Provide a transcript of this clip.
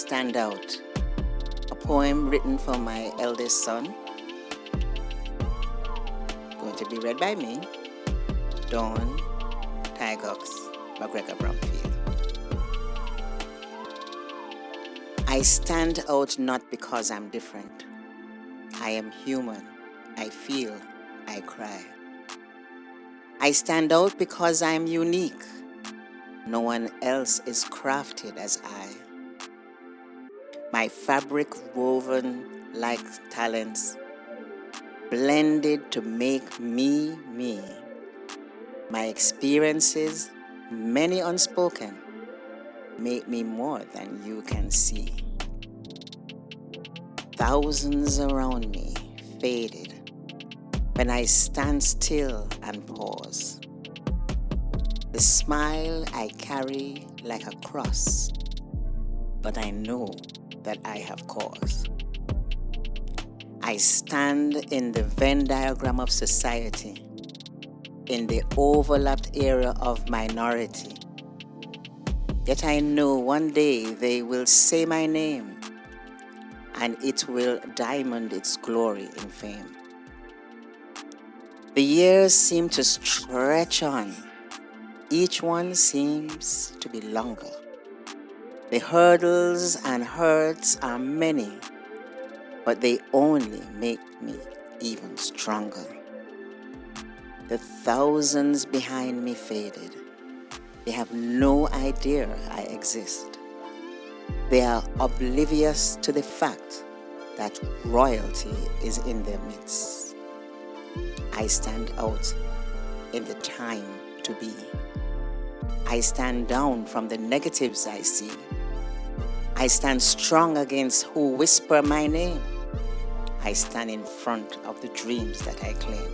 Stand Out, a poem written for my eldest son, going to be read by me, Dawn TIGOX MacGregor-Bromfield. I stand out not because I'm different. I am human. I feel. I cry. I stand out because I'm unique. No one else is crafted as I. My fabric woven like talents, blended to make me me. My experiences, many unspoken, make me more than you can see. Thousands around me faded when I stand still and pause. The smile I carry like a cross, but I know that I have cause. I stand in the Venn diagram of society, in the overlapped area of minority. Yet I know one day they will say my name, and it will diamond its glory in fame. The years seem to stretch on. Each one seems to be longer. The hurdles and hurts are many, but they only make me even stronger. The thousands behind me faded. They have no idea I exist. They are oblivious to the fact that royalty is in their midst. I stand out in the time to be. I stand down from the negatives I see. I stand strong against who whisper my name. I stand in front of the dreams that I claim.